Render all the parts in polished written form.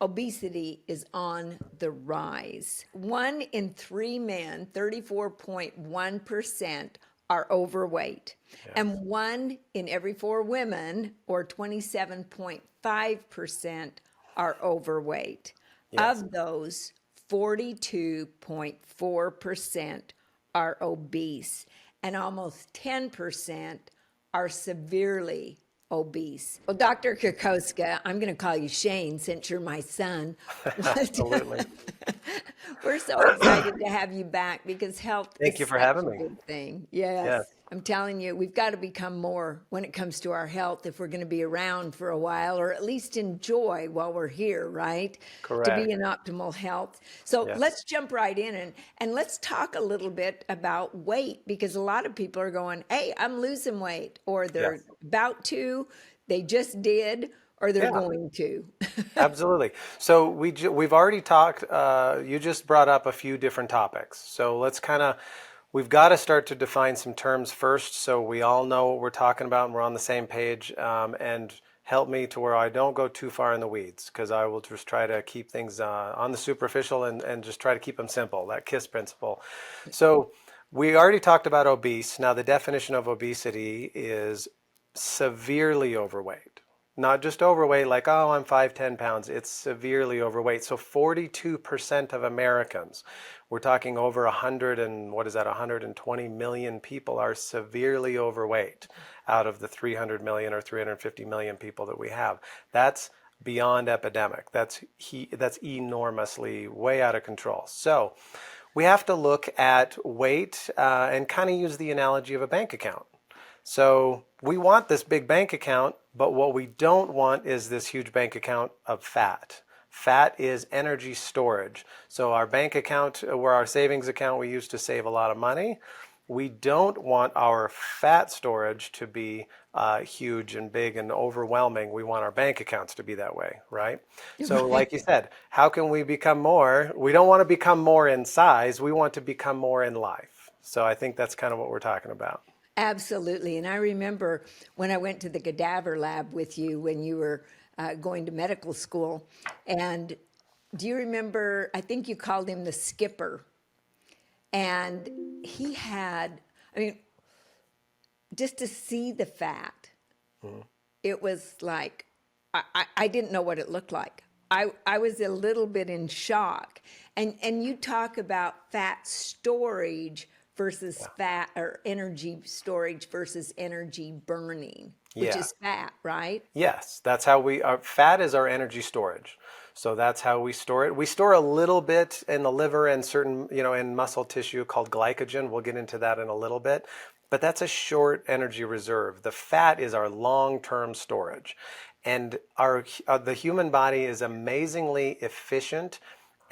obesity is on the rise. 1 in 3 men, 34.1%, are overweight. Yes. And 1 in every 4 women, or 27.5%, are overweight. Yes. Of those, 42.4% are obese, and almost 10% are severely obese. Well, Dr. Kokoszka, I'm going to call you Shane since you're my son. Absolutely. We're so excited to have you back because health Thank is you for such having a me. big thing. Yes. Yes. I'm telling you, we've got to become more when it comes to our health if we're going to be around for a while, or at least enjoy while we're here, right? To be Correct. in optimal health. So Yes. let's jump right in and let's talk a little bit about weight, because a lot of people are going, hey, I'm losing weight, or they're Yes. about to, they just did, or they're Yeah. going to. Absolutely. So we've already talked. You just brought up a few different topics. So we've got to start to define some terms first, so we all know what we're talking about and we're on the same page. And help me to where I don't go too far in the weeds, because I will just try to keep things on the superficial and just try to keep them simple. That KISS principle. So we already talked about obese. Now the definition of obesity is severely overweight. Not just overweight, like, oh, I'm 5'10" pounds. It's severely overweight. So 42% of Americans, we're talking over 100 and what is that, 120 million people are severely overweight out of the 300 million or 350 million people that we have. That's beyond epidemic. That's enormously way out of control. So we have to look at weight and kind of use the analogy of a bank account. So we want this big bank account, but what we don't want is this huge bank account of fat. Fat is energy storage. So our bank account, where our savings account, we used to save a lot of money. We don't want our fat storage to be huge and big and overwhelming. We want our bank accounts to be that way, right? So Right. like you said, how can we become more? We don't want to become more in size. We want to become more in life. So I think that's kind of what we're talking about. Absolutely. And I remember when I went to the cadaver lab with you when you were going to medical school. And do you remember? I think you called him the skipper. And he had, I mean, just to see the fat, it was like, I didn't know what it looked like. I was a little bit in shock. And you talk about fat storage versus fat, or energy storage versus energy burning, which Yeah. is fat, right? Yes, that's how fat is our energy storage. So that's how we store it. We store a little bit in the liver and certain, in muscle tissue called glycogen. We'll get into that in a little bit. But that's a short energy reserve. The fat is our long-term storage. And the human body is amazingly efficient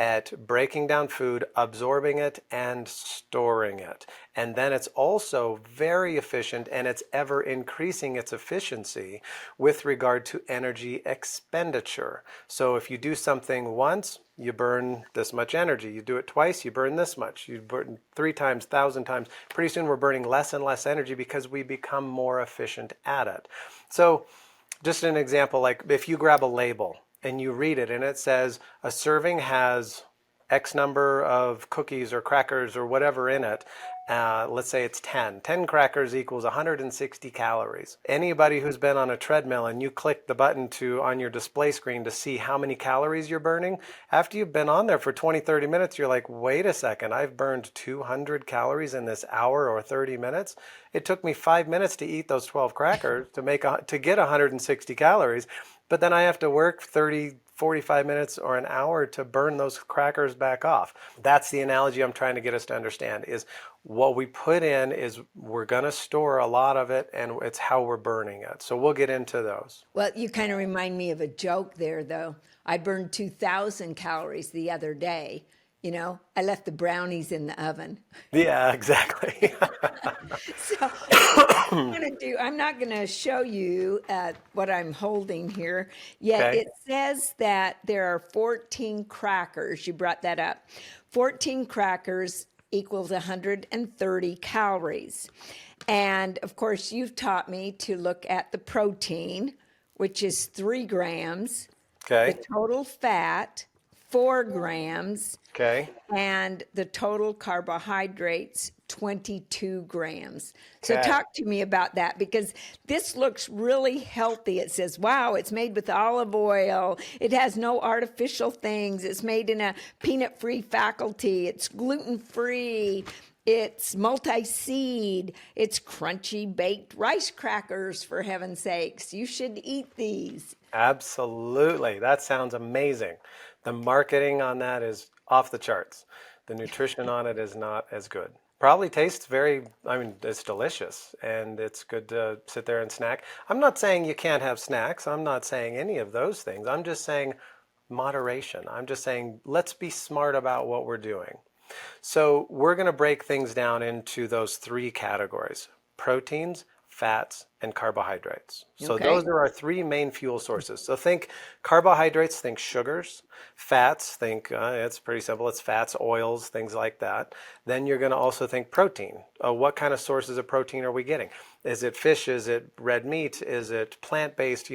at breaking down food, absorbing it, and storing it. And then it's also very efficient, and it's ever increasing its efficiency with regard to energy expenditure. So if you do something once, you burn this much energy. You do it twice, you burn this much. You burn 3 times, 1,000 times. Pretty soon we're burning less and less energy because we become more efficient at it. So just an example, like if you grab a label and you read it and it says a serving has X number of cookies or crackers or whatever in it, let's say it's 10. 10 crackers equals 160 calories. Anybody who's been on a treadmill and you click the button on your display screen to see how many calories you're burning, after you've been on there for 20, 30 minutes, you're like, wait a second, I've burned 200 calories in this hour or 30 minutes. It took me 5 minutes to eat those 12 crackers to get 160 calories, but then I have to work 30, 45 minutes or an hour to burn those crackers back off. That's the analogy I'm trying to get us to understand, is what we put in is we're going to store a lot of it, and it's how we're burning it. So we'll get into those. Well, you kind of remind me of a joke there, though. I burned 2,000 calories the other day. I left the brownies in the oven. Yeah, exactly. So I'm not going to show you what I'm holding here, yet Okay. it says that there are 14 crackers. You brought that up. 14 crackers equals 130 calories. And of course, you've taught me to look at the protein, which is 3 grams. the Okay. total fat, 4 grams, Okay. and the total carbohydrates, 22 grams. So Okay. talk to me about that because this looks really healthy. It says, wow, it's made with olive oil. It has no artificial things. It's made in a peanut-free faculty. It's gluten-free. It's multi-seed. It's crunchy baked rice crackers, for heaven's sakes. You should eat these. Absolutely. That sounds amazing. The marketing on that is off the charts. The nutrition on it is not as good. Probably tastes very, I mean, it's delicious and it's good to sit there and snack. I'm not saying you can't have snacks. I'm not saying any of those things. I'm just saying moderation. I'm just saying let's be smart about what we're doing. So we're going to break things down into those three categories: proteins, fats, and carbohydrates. So Okay? those are our three main fuel sources. So think carbohydrates, think sugars; fats, think, it's pretty simple, it's fats, oils, things like that. Then you're going to also think protein. What kind of sources of protein are we getting? Is it fish? Is it red meat? Is it plant-based?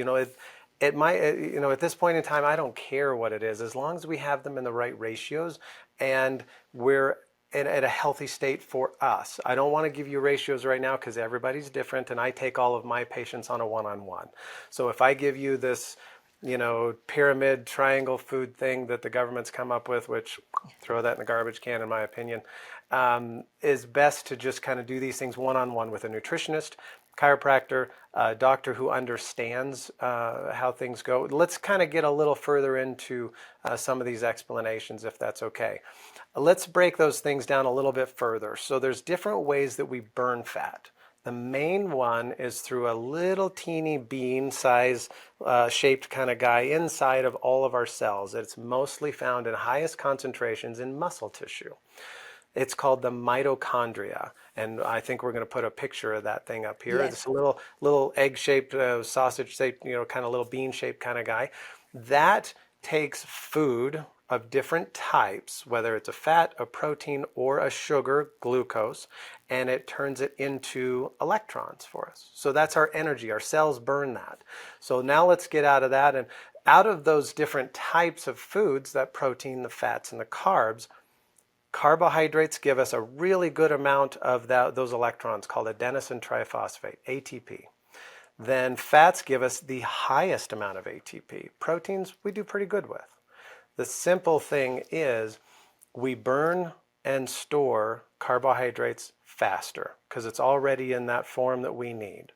It might, at this point in time, I don't care what it is, as long as we have them in the right ratios and we're at a healthy state for us. I don't want to give you ratios right now because everybody's different and I take all of my patients on a one-on-one. So if I give you this, pyramid triangle food thing that the government's come up with, which throw that in the garbage can in my opinion, is best to just kind of do these things one-on-one with a nutritionist, chiropractor, doctor who understands how things go. Let's kind of get a little further into some of these explanations, if that's okay. Let's break those things down a little bit further. So there's different ways that we burn fat. The main one is through a little teeny bean size shaped kind of guy inside of all of our cells. It's mostly found in highest concentrations in muscle tissue. It's called the mitochondria, and I think we're going to put a picture of that thing up here. It's Yes. a little egg-shaped, sausage-shaped, kind of little bean-shaped kind of guy. That takes food of different types, whether it's a fat, a protein, or a sugar, glucose, and it turns it into electrons for us. So that's our energy. Our cells burn that. So now let's get out of that, and out of those different types of foods, that protein, the fats, and the carbs, carbohydrates give us a really good amount of those electrons called adenosine triphosphate, ATP. Then fats give us the highest amount of ATP. Proteins we do pretty good with. The simple thing is we burn and store carbohydrates faster because it's already in that form that we need.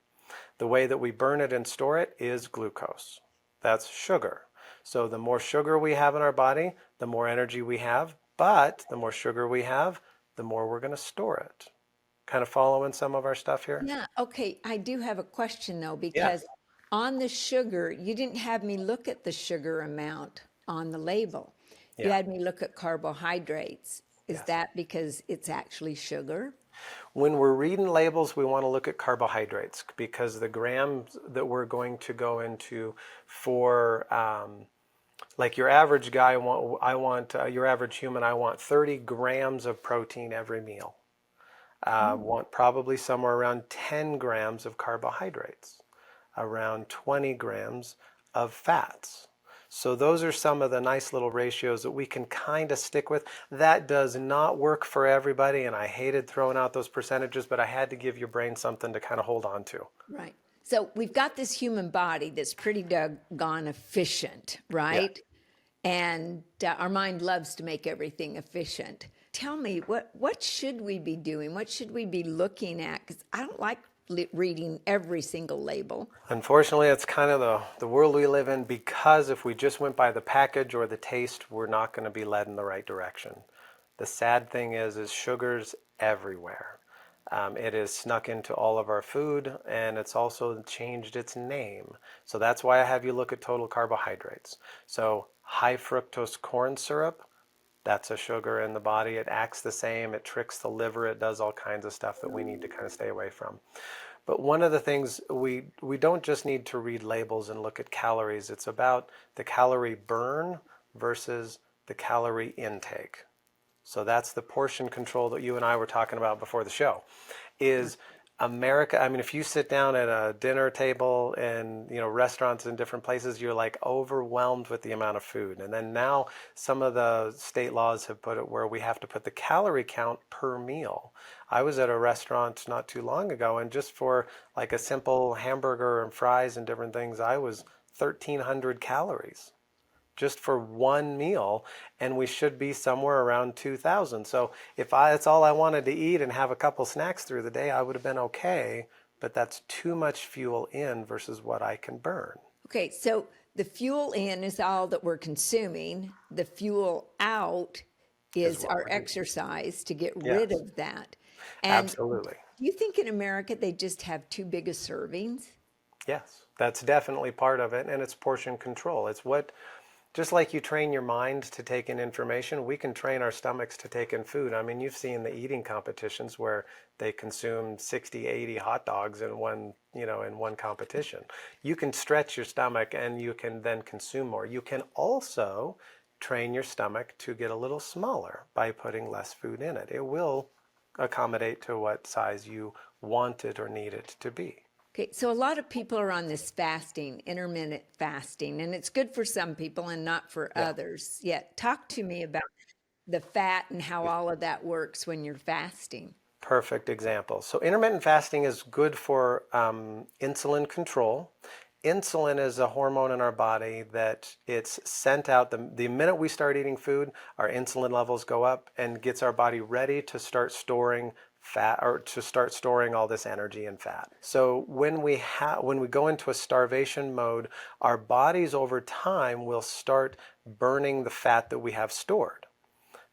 The way that we burn it and store it is glucose. That's sugar. So the more sugar we have in our body, the more energy we have, but the more sugar we have, the more we're going to store it. Kind of following some of our stuff here? Yeah. Okay. I do have a question though, Yeah. because on the sugar, you didn't have me look at the sugar amount on the label. You Yeah. had me look at carbohydrates. Is Yes. that because it's actually sugar? When we're reading labels, we want to look at carbohydrates because the grams that we're going to go into for, like your average guy, your average human, I want 30 grams of protein every meal. Want probably somewhere around 10 grams of carbohydrates, around 20 grams of fats. So those are some of the nice little ratios that we can kind of stick with. That does not work for everybody, and I hated throwing out those percentages, but I had to give your brain something to kind of hold on to. Right. So we've got this human body that's pretty doggone efficient, Yeah. right? And our mind loves to make everything efficient. Tell me, what should we be doing? What should we be looking at? Because I don't like reading every single label. Unfortunately, it's kind of the world we live in because if we just went by the package or the taste, we're not going to be led in the right direction. The sad thing is sugar's everywhere. It is snuck into all of our food and it's also changed its name. So that's why I have you look at total carbohydrates. So high fructose corn syrup, that's a sugar in the body. It acts the same. It tricks the liver. It does all kinds of stuff that we need to kind of stay away from. But one of the things we don't just need to read labels and look at calories. It's about the calorie burn versus the calorie intake. So that's the portion control that you and I were talking about before the show. Is America, I mean, if you sit down at a dinner table in, restaurants in different places, you're like overwhelmed with the amount of food. And then now some of the state laws have put it where we have to put the calorie count per meal. I was at a restaurant not too long ago, and just for like a simple hamburger and fries and different things, I was 1,300 calories just for one meal, and we should be somewhere around 2,000. So if that's all I wanted to eat and have a couple snacks through the day, I would have been okay, but that's too much fuel in versus what I can burn. Okay, so the fuel in is all that we're consuming. The fuel out Is is what our we're eating. exercise to get rid Yes, of that. And absolutely. do you think in America they just have too big of servings? Yes, that's definitely part of it, and it's portion control. It's what, just like you train your mind to take in information, we can train our stomachs to take in food. I mean, you've seen the eating competitions where they consume 60, 80 hot dogs in one competition. You can stretch your stomach and you can then consume more. You can also train your stomach to get a little smaller by putting less food in it. It will accommodate to what size you want it or need it to be. Okay, so a lot of people are on this fasting, intermittent fasting, and it's good for some people and not for Yeah. others. Yet, talk to me about the fat and how all of that works when you're fasting. Perfect example. So intermittent fasting is good for insulin control. Insulin is a hormone in our body that it's sent out the minute we start eating food, our insulin levels go up and gets our body ready to start storing fat or to start storing all this energy and fat. So when we go into a starvation mode, our bodies over time will start burning the fat that we have stored.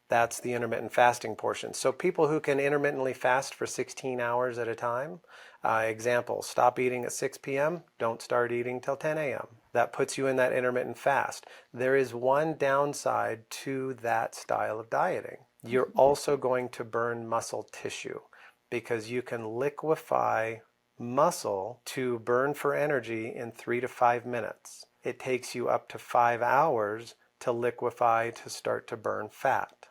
That's the intermittent fasting portion. So people who can intermittently fast for 16 hours at a time, example, stop eating at 6 p.m., don't start eating till 10 a.m. That puts you in that intermittent fast. There is one downside to that style of dieting. You're also going to burn muscle tissue because you can liquefy muscle to burn for energy in 3 to 5 minutes. It takes you up to 5 hours to liquefy to start to burn fat.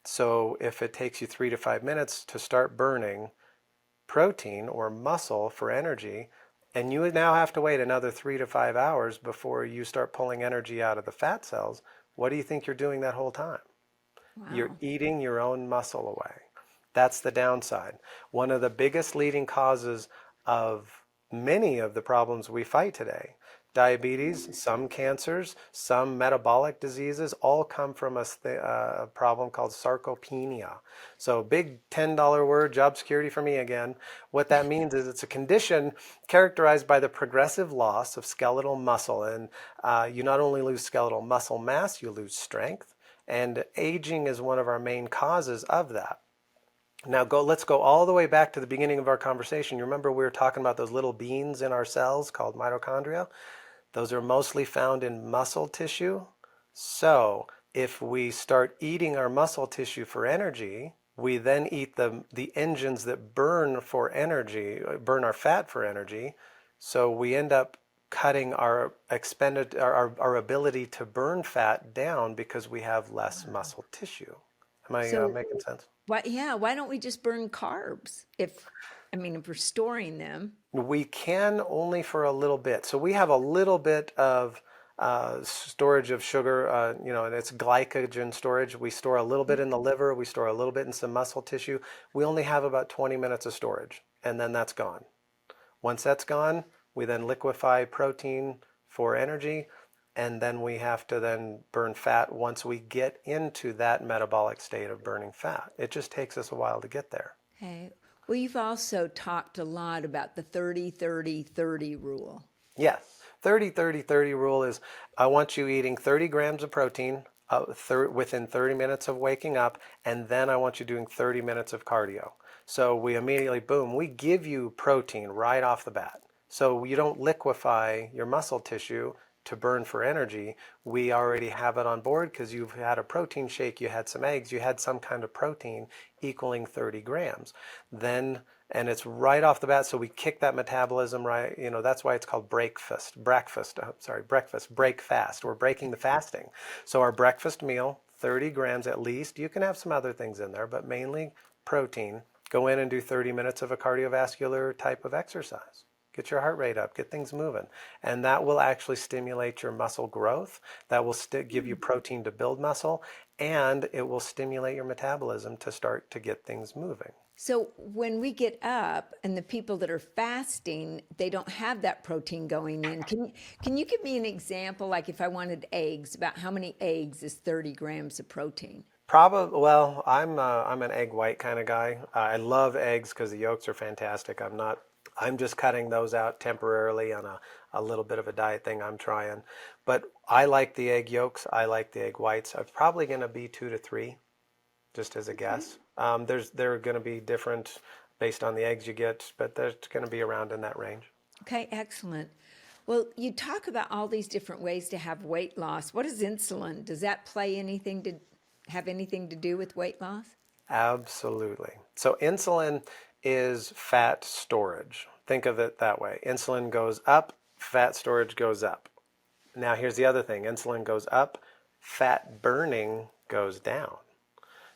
So if it takes you 3 to 5 minutes to start burning protein or muscle for energy, and you now have to wait another 3 to 5 hours before you start pulling energy out of the fat cells, what do you think you're doing that whole time? You're Wow. eating your own muscle away. That's the downside. One of the biggest leading causes of many of the problems we fight today, diabetes, some cancers, some metabolic diseases, all come from a problem called sarcopenia. So big $10 word, job security for me again. What that means is it's a condition characterized by the progressive loss of skeletal muscle. And you not only lose skeletal muscle mass, you lose strength. And aging is one of our main causes of that. Now let's go all the way back to the beginning of our conversation. You remember we were talking about those little beans in our cells called mitochondria? Those are mostly found in muscle tissue. So if we start eating our muscle tissue for energy, we then eat the engines that burn for energy, burn our fat for energy. So we end up cutting our ability to burn fat down because we have less muscle tissue. Am I So, making sense? why don't we just burn carbs if we're storing them? We can only for a little bit. So we have a little bit of storage of sugar, and it's glycogen storage. We store a little bit in the liver. We store a little bit in some muscle tissue. We only have about 20 minutes of storage, and then that's gone. Once that's gone, we then liquefy protein for energy, and then we have to then burn fat once we get into that metabolic state of burning fat. It just takes us a while to get there. Okay. We've also talked a lot about the 30-30-30 rule. Yes. 30-30-30 rule is I want you eating 30 grams of protein within 30 minutes of waking up, and then I want you doing 30 minutes of cardio. So we immediately, boom, we give you protein right off the bat. So you don't liquefy your muscle tissue to burn for energy. We already have it on board because you've had a protein shake, you had some eggs, you had some kind of protein equaling 30 grams. And it's right off the bat, so we kick that metabolism right. That's why it's called break fast. Break fast. We're breaking the fasting. So our breakfast meal, 30 grams at least. You can have some other things in there, but mainly protein. Go in and do 30 minutes of a cardiovascular type of exercise. Get your heart rate up, get things moving. And that will actually stimulate your muscle growth. That will give you protein to build muscle, and it will stimulate your metabolism to start to get things moving. So when we get up and the people that are fasting, they don't have that protein going in. Can you give me an example, like if I wanted eggs, about how many eggs is 30 grams of protein? Probably, well, I'm an egg white kind of guy. I love eggs because the yolks are fantastic. I'm just cutting those out temporarily on a little bit of a diet thing I'm trying. But I like the egg yolks. I like the egg whites. It's probably going to be 2 to 3, just as a guess. They're going to be different based on the eggs you get, but they're going to be around in that range. Okay, excellent. Well, you talk about all these different ways to have weight loss. What is insulin? Does that have anything to do with weight loss? Absolutely. So insulin is fat storage. Think of it that way. Insulin goes up, fat storage goes up. Now here's the other thing. Insulin goes up, fat burning goes down.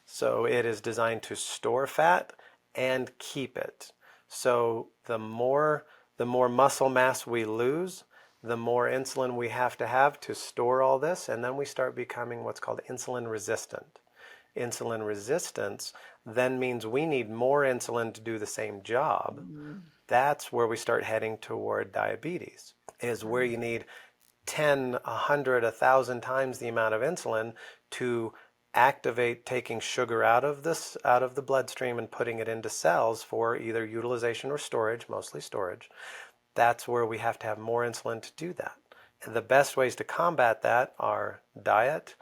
So it is designed to store fat and keep it. So the more muscle mass we lose, the more insulin we have to store all this, and then we start becoming what's called insulin resistant. Insulin resistance then means we need more insulin to do the same job. That's where we start heading toward diabetes, is where you need 10, 100, 1,000 times the amount of insulin to activate taking sugar out of the bloodstream and putting it into cells for either utilization or storage, mostly storage. That's where we have to have more insulin to do that. And the best ways to combat that are diet,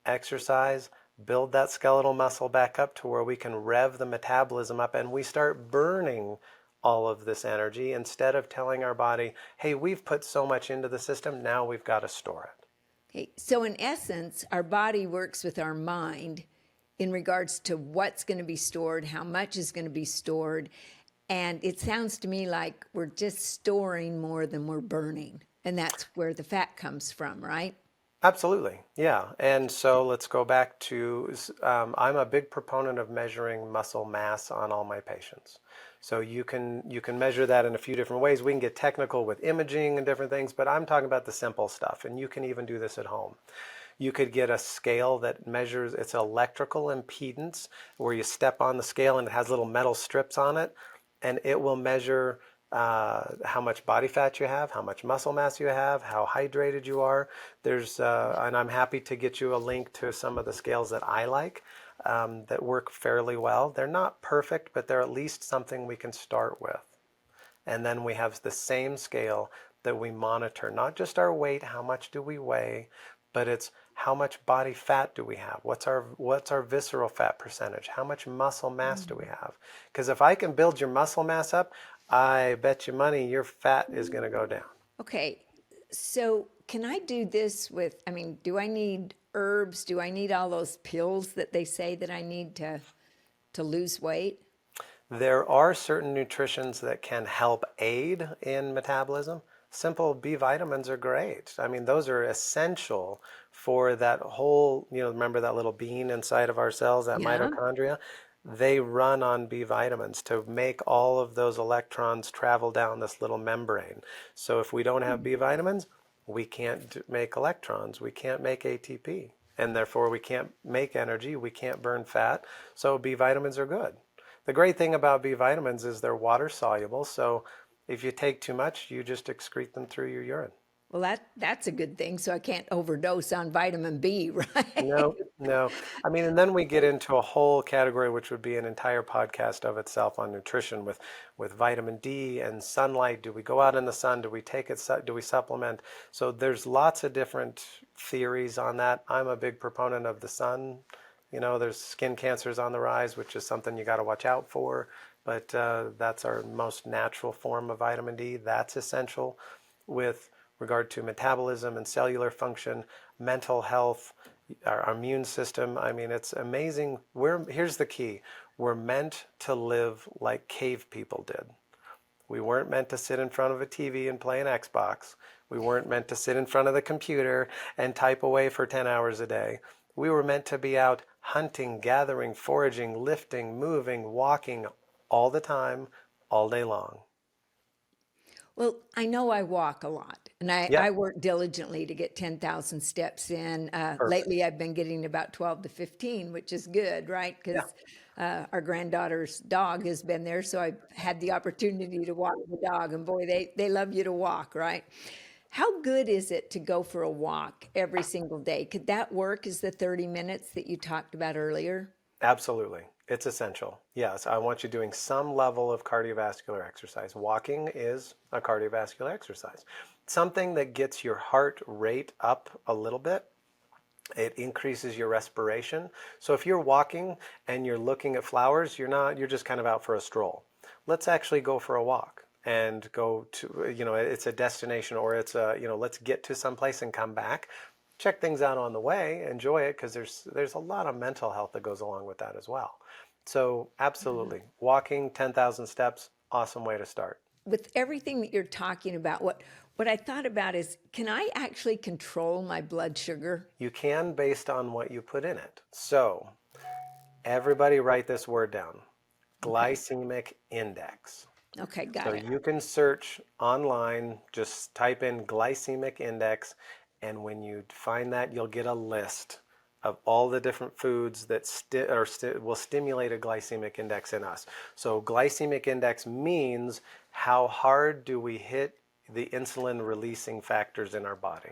exercise, build that skeletal muscle back up to where we can rev the metabolism up and we start burning all of this energy instead of telling our body, hey, we've put so much into the system, now we've got to store it. Okay, so in essence, our body works with our mind in regards to what's going to be stored, how much is going to be stored. And it sounds to me like we're just storing more than we're burning. And that's where the fat comes from, right? Absolutely, yeah. And so let's go back to, I'm a big proponent of measuring muscle mass on all my patients. So you can measure that in a few different ways. We can get technical with imaging and different things, but I'm talking about the simple stuff, and you can even do this at home. You could get a scale that measures its electrical impedance, where you step on the scale and it has little metal strips on it, and it will measure how much body fat you have, how much muscle mass you have, how hydrated you are. And I'm happy to get you a link to some of the scales that I like that work fairly well. They're not perfect, but they're at least something we can start with. And then we have the same scale that we monitor, not just our weight, how much do we weigh, but it's how much body fat do we have? What's our visceral fat percentage? How much muscle mass do we have? Because if I can build your muscle mass up, I bet you money your fat is going to go down. Okay, so can I do this do I need herbs? Do I need all those pills that they say that I need to lose weight? There are certain nutritions that can help aid in metabolism. Simple B vitamins are great. I mean, those are essential for that whole, remember that little bean inside of our cells, that Yeah. mitochondria? They run on B vitamins to make all of those electrons travel down this little membrane. So if we don't have B vitamins, we can't make electrons, we can't make ATP, and therefore we can't make energy, we can't burn fat. So B vitamins are good. The great thing about B vitamins is they're water soluble, so if you take too much, you just excrete them through your urine. Well, that's a good thing, so I can't overdose on vitamin B, right? No, no. I mean, and then we get into a whole category, which would be an entire podcast of itself on nutrition with vitamin D and sunlight. Do we go out in the sun? Do we take it? Do we supplement? So there's lots of different theories on that. I'm a big proponent of the sun. There's skin cancers on the rise, which is something you got to watch out for. But that's our most natural form of vitamin D. That's essential with regard to metabolism and cellular function, mental health, our immune system. I mean, it's amazing. Here's the key. We're meant to live like cave people did. We weren't meant to sit in front of a TV and play an Xbox. We weren't meant to sit in front of the computer and type away for 10 hours a day. We were meant to be out hunting, gathering, foraging, lifting, moving, walking all the time, all day long. Well, I know I walk a lot, and Yeah, I work diligently to get 10,000 steps in. perfect. Lately, I've been getting about 12 to 15, which is good, right? Yeah. Because our granddaughter's dog has been there, so I've had the opportunity to walk the dog, and boy, they love you to walk, right? How good is it to go for a walk every single day? Could that work as the 30 minutes that you talked about earlier? Absolutely. It's essential. Yes, I want you doing some level of cardiovascular exercise. Walking is a cardiovascular exercise. Something that gets your heart rate up a little bit. It increases your respiration. So if you're walking and you're looking at flowers, you're just kind of out for a stroll. Let's actually go for a walk and go to, it's a destination or it's let's get to someplace and come back. Check things out on the way, enjoy it because there's a lot of mental health that goes along with that as well. So absolutely, walking 10,000 steps, awesome way to start. With everything that you're talking about, what I thought about is, can I actually control my blood sugar? You can based on what you put in it. So everybody write this word down. Okay. Glycemic index. Okay, So got it. you can search online, just type in glycemic index, and when you find that, you'll get a list of all the different foods that will stimulate a glycemic index in us. So glycemic index means how hard do we hit the insulin releasing factors in our body.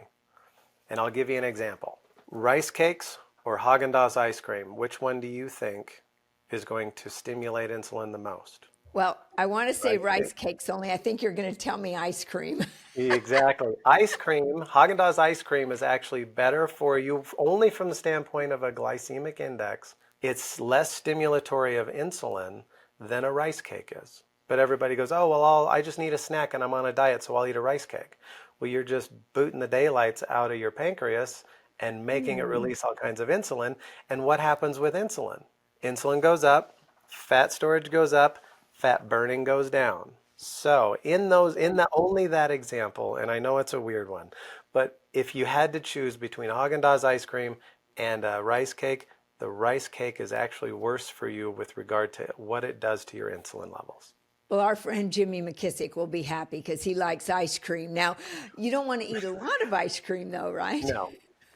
And I'll give you an example. Rice cakes or Haagen-Dazs ice cream, which one do you think is going to stimulate insulin the most? Well, I want to say Rice rice cake? cakes, only I think you're going to tell me ice cream. Exactly. Ice cream, Haagen-Dazs ice cream is actually better for you only from the standpoint of a glycemic index. It's less stimulatory of insulin than a rice cake is. But everybody goes, oh, well, I just need a snack and I'm on a diet, so I'll eat a rice cake. Well, you're just booting the daylights out of your pancreas and making it Hmm. release all kinds of insulin. And what happens with insulin? Insulin goes up, fat storage goes up, fat burning goes down. So in that only that example, and I know it's a weird one, but if you had to choose between Haagen-Dazs ice cream and a rice cake, the rice cake is actually worse for you with regard to what it does to your insulin levels. Well, our friend Jimmy McKissick will be happy because he likes ice cream. Now, you don't want to eat a lot of ice cream, though, right? No.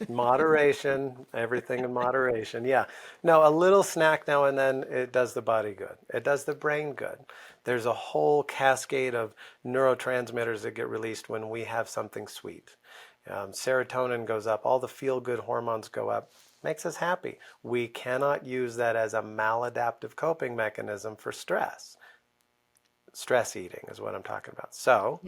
Moderation, everything in moderation. Yeah. No, a little snack now and then, it does the body good. It does the brain good. There's a whole cascade of neurotransmitters that get released when we have something sweet. Serotonin goes up, all the feel good hormones go up, makes us happy. We cannot use that as a maladaptive coping mechanism for stress. Stress eating is what I'm talking about. So,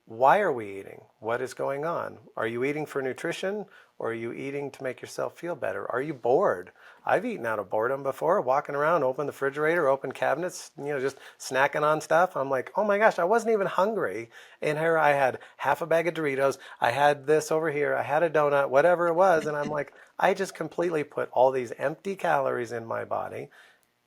why are we eating? What is going on? Are you eating for nutrition or are you eating to make yourself feel better? Are you bored? I've eaten out of boredom before, walking around, open the refrigerator, open cabinets, just snacking on stuff. I'm like, oh my gosh, I wasn't even hungry. And here I had half a bag of Doritos. I had this over here. I had a donut, whatever it was. And I'm like, I just completely put all these empty calories in my body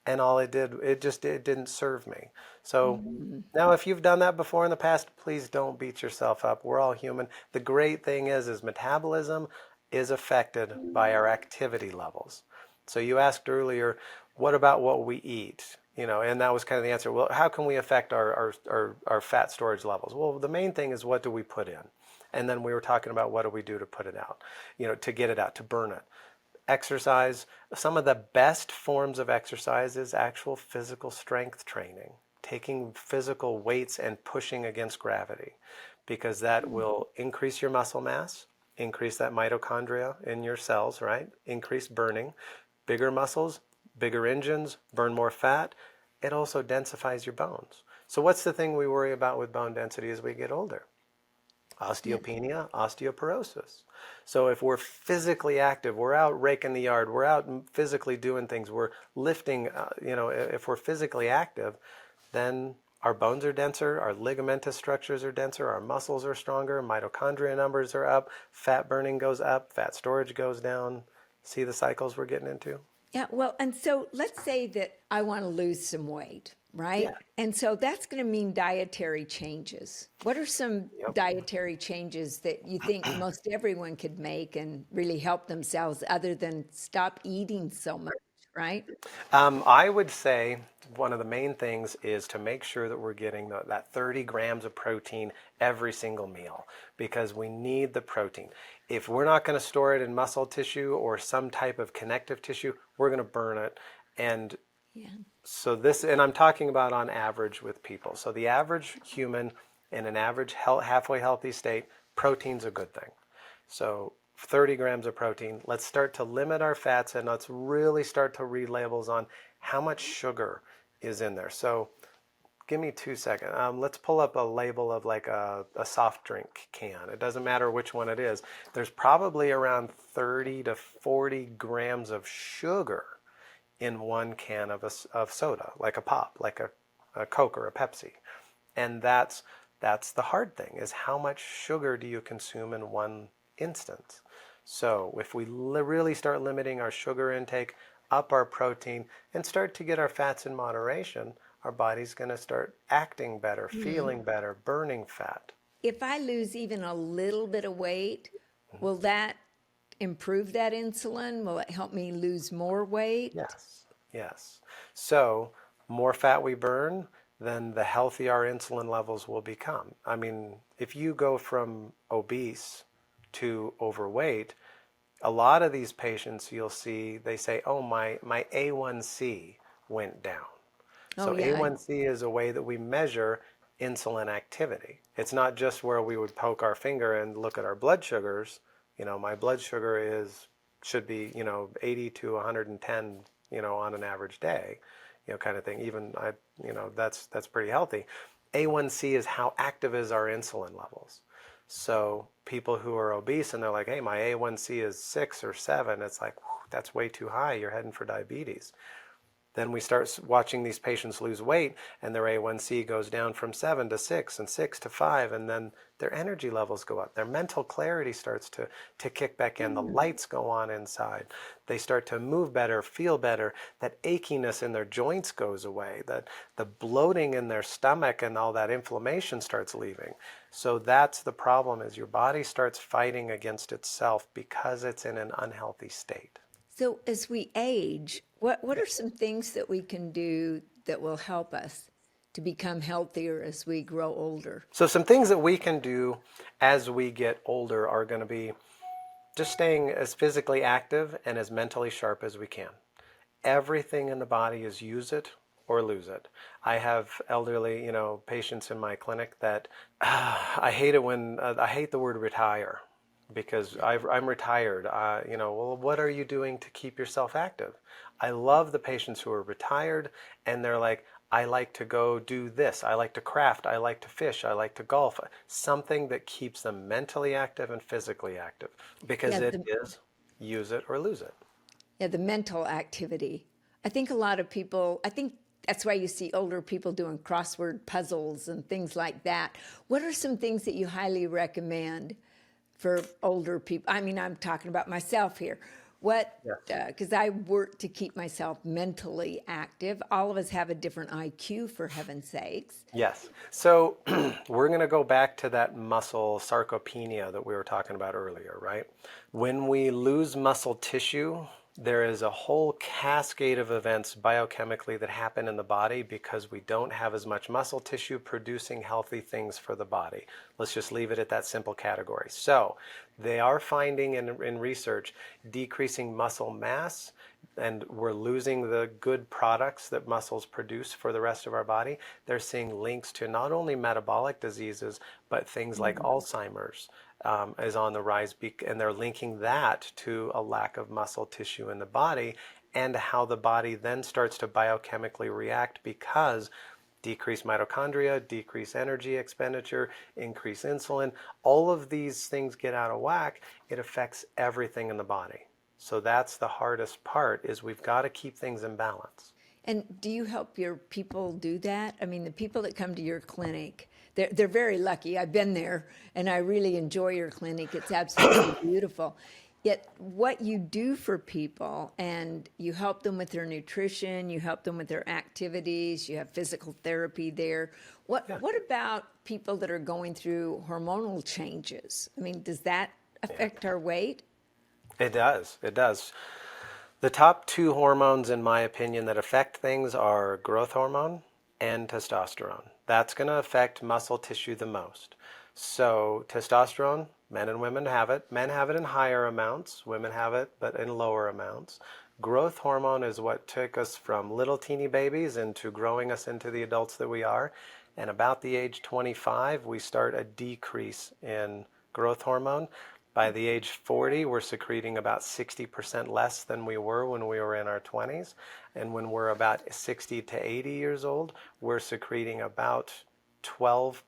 and all it didn't serve me. So Mhm. now if you've done that before in the past, please don't beat yourself up. We're all human. The great thing is metabolism is affected by our activity levels. So you asked earlier, what about what we eat? And that was kind of the answer. Well, how can we affect our fat storage levels? Well, the main thing is what do we put in? And then we were talking about what do we do to put it out, to get it out, to burn it. Exercise, some of the best forms of exercise is actual physical strength training, taking physical weights and pushing against gravity, because that will increase your muscle mass, increase that mitochondria in your cells, right? Increase burning, bigger muscles, bigger engines, burn more fat. It also densifies your bones. So what's the thing we worry about with bone density as we get older? Yeah. Osteopenia, osteoporosis. So if we're physically active, we're out raking the yard, we're out physically doing things, we're lifting, if we're physically active, then our bones are denser, our ligamentous structures are denser, our muscles are stronger, mitochondria numbers are up, fat burning goes up, fat storage goes down. See the cycles we're getting into? Yeah, well, and so let's say that I want to lose some weight, Yeah. right? And so that's going to mean dietary changes. What are some Yep. dietary changes that you think most everyone could make and really help themselves other than stop eating so much? right? I would say one of the main things is to make sure that we're getting that 30 grams of protein every single meal because we need the protein. If we're not going to store it in muscle tissue or some type of connective tissue, we're going to burn it. And Yeah. so this, and I'm talking about on average with people. So the average human in an average halfway healthy state, protein's a good thing. So 30 grams of protein. Let's start to limit our fats and let's really start to read labels on how much sugar is in there. So give me 2 seconds. Let's pull up a label of like a soft drink can. It doesn't matter which one it is. There's probably around 30 to 40 grams of sugar in one can of soda, like a pop, like a Coke or a Pepsi. And that's the hard thing is how much sugar do you consume in one instance? So if we really start limiting our sugar intake, up our protein, and start to get our fats in moderation, our body's going to start acting better, feeling better, burning fat. If I lose even a little bit of weight, will that improve that insulin? Will it help me lose more weight? Yes, yes. So more fat we burn, then the healthier our insulin levels will become. I mean, if you go from obese to overweight, a lot of these patients you'll see, they say, oh, my A1C went down. Oh, So yeah. A1C is a way that we measure insulin activity. It's not just where we would poke our finger and look at our blood sugars. My blood sugar should be, 80 to 110, on an average day, kind of thing. Even that's pretty healthy. A1C is how active is our insulin levels. So people who are obese and they're like, hey, my A1C is 6 or 7, it's like, that's way too high. You're heading for diabetes. Then we start watching these patients lose weight and their A1C goes down from 7 to 6 and 6 to 5, and then their energy levels go up. Their mental clarity starts to kick back in. The lights go on inside. They start to move better, feel better. That achiness in their joints goes away. That the bloating in their stomach and all that inflammation starts leaving. So that's the problem, is your body starts fighting against itself because it's in an unhealthy state. So as we age, what are some things that we can do that will help us to become healthier as we grow older? So some things that we can do as we get older are going to be just staying as physically active and as mentally sharp as we can. Everything in the body is use it or lose it. I have elderly, patients in my clinic that I hate it when I hate the word retire because I'm retired. Well, what are you doing to keep yourself active? I love the patients who are retired and they're like, I like to go do this. I like to craft. I like to fish. I like to golf. Something that keeps them mentally active and physically active because Yeah, it is use it or lose it. the mental activity. I think that's why you see older people doing crossword puzzles and things like that. What are some things that you highly recommend for older people? I mean, I'm talking about myself here. Because I work to keep myself mentally active. All of us have a different IQ, for heaven's sakes. Yes. So we're going to go back to that muscle sarcopenia that we were talking about earlier, right? When we lose muscle tissue, there is a whole cascade of events biochemically that happen in the body because we don't have as much muscle tissue producing healthy things for the body. Let's just leave it at that simple category. So they are finding in research decreasing muscle mass, and we're losing the good products that muscles produce for the rest of our body. They're seeing links to not only metabolic diseases, but things like Alzheimer's is on the rise, and they're linking that to a lack of muscle tissue in the body and how the body then starts to biochemically react because decreased mitochondria, decreased energy expenditure, increased insulin, all of these things get out of whack. It affects everything in the body. So that's the hardest part, is we've got to keep things in balance. And do you help your people do that? I mean, the people that come to your clinic, they're very lucky. I've been there and I really enjoy your clinic. It's absolutely beautiful. Yet what you do for people, and you help them with their nutrition, you help them with their activities, you have physical therapy there. What about people that are going through hormonal changes? I mean, does that affect our weight? It does. It does. The top two hormones, in my opinion, that affect things are growth hormone and testosterone. That's going to affect muscle tissue the most. So, testosterone, men and women have it. Men have it in higher amounts, women have it, but in lower amounts. Growth hormone is what took us from little teeny babies into growing us into the adults that we are. And about the age 25, we start a decrease in growth hormone. By the age 40, we're secreting about 60% less than we were when we were in our 20s. And when we're about 60 to 80 years old, we're secreting about 12%,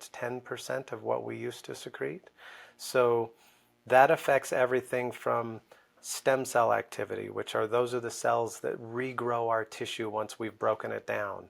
10% of what we used to secrete. So that affects everything from stem cell activity, which are those are the cells that regrow our tissue once we've broken it down.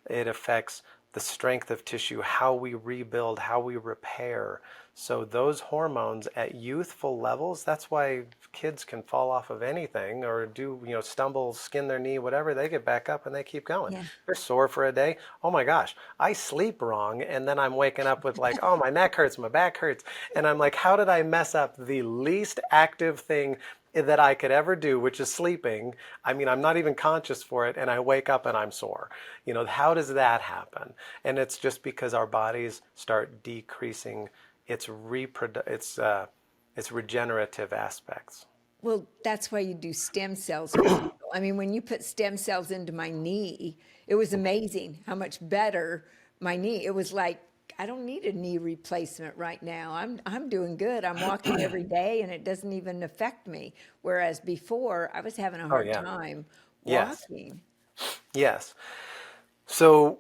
It affects the strength of tissue, how we rebuild, how we repair. So those hormones at youthful levels, that's why kids can fall off of anything or do, stumble, skin their knee, whatever, they get back up and they keep going. Yeah. They're sore for a day. Oh my gosh, I sleep wrong. And then I'm waking up with like, oh, my neck hurts, my back hurts. And I'm like, how did I mess up the least active thing that I could ever do, which is sleeping? I mean, I'm not even conscious for it, and I wake up and I'm sore. How does that happen? And it's just because our bodies start decreasing its regenerative aspects. Well, that's why you do stem cells for people. I mean, when you put stem cells into my knee, it was amazing how much better my knee. It was like I don't need a knee replacement right now. I'm doing good. I'm walking every day and it doesn't even affect me. Whereas before, I was having a Oh hard yeah. time Yes. walking. Yes. So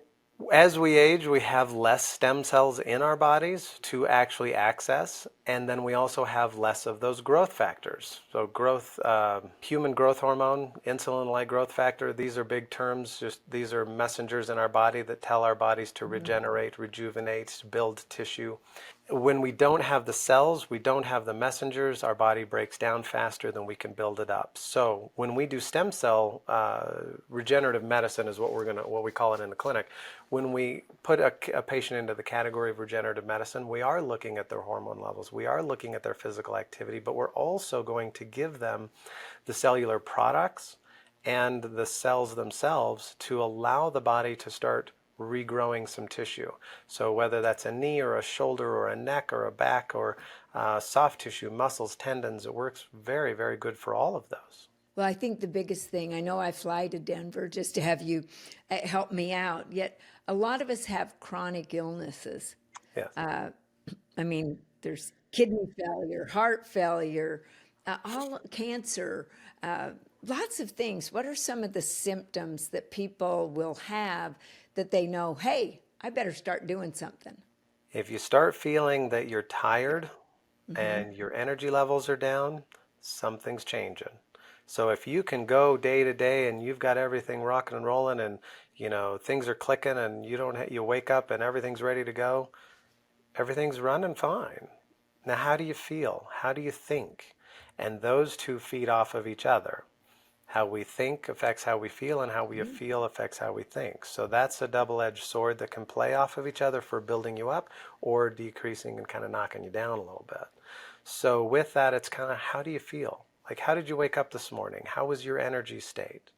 as we age, we have less stem cells in our bodies to actually access, and then we also have less of those growth factors. So human growth hormone, insulin-like growth factor, these are big terms. Just these are messengers in our body that tell our bodies to regenerate, rejuvenate, build tissue. When we don't have the cells, we don't have the messengers, our body breaks down faster than we can build it up. So when we do stem cell regenerative medicine is what we call it in the clinic. When we put a patient into the category of regenerative medicine, we are looking at their hormone levels, we are looking at their physical activity, but we're also going to give them the cellular products and the cells themselves to allow the body to start regrowing some tissue. So whether that's a knee or a shoulder or a neck or a back or soft tissue, muscles, tendons, it works very, very good for all of those. Well, I think the biggest thing, I know I fly to Denver just to have you help me out, yet a lot of us have chronic illnesses. Yes. I mean, there's kidney failure, heart failure, all cancer, lots of things. What are some of the symptoms that people will have that they know, hey, I better start doing something? If you start feeling that you're tired and your energy levels are down, something's changing. So if you can go day to day and you've got everything rocking and rolling and things are clicking and you wake up and everything's ready to go, everything's running fine. Now, how do you feel? How do you think? And those two feed off of each other. How we think affects how we feel, and how we feel affects how we think. So that's a double-edged sword that can play off of each other for building you up or decreasing and kind of knocking you down a little bit. So with that, it's kind of, how do you feel? Like, how did you wake up this morning? How was your energy state?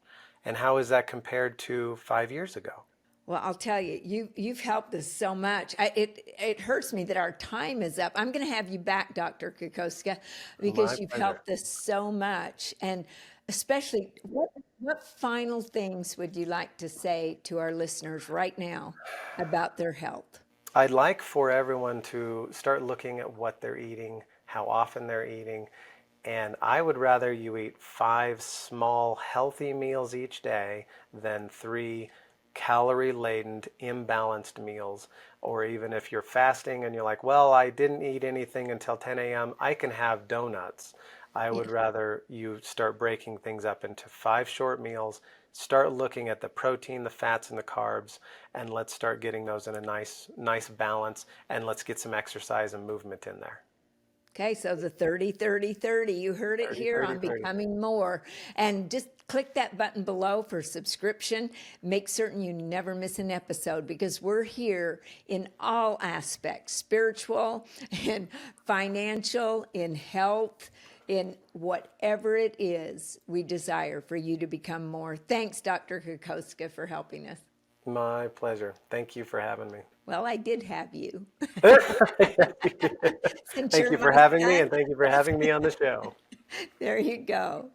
And how is that compared to 5 years ago? Well, I'll tell you, you've helped us so much. It hurts me that our time is up. I'm going to have you back, Dr. Kokoszka, My because you've pleasure. helped us so much. And especially, what final things would you like to say to our listeners right now about their health? I'd like for everyone to start looking at what they're eating, how often they're eating, and I would rather you eat 5 small, healthy meals each day than 3 calorie-laden, imbalanced meals. Or even if you're fasting and you're like, well, I didn't eat anything until 10 a.m., I can have donuts. I Yeah. would rather you start breaking things up into 5 short meals, start looking at the protein, the fats, and the carbs, and let's start getting those in a nice balance, and let's get some exercise and movement in there. Okay, so the 30, 30, 30, you heard it 30, here 30, on 30. Becoming More. And just click that button below for subscription. Make certain you never miss an episode because we're here in all aspects, spiritual and financial, in health, in whatever it is we desire for you to become more. Thanks, Dr. Kokoszka, for helping us. My pleasure. Thank you for having me. Well, I did have you. Since Thank you're you for my having me, son. and thank you for having me on the show. There you go.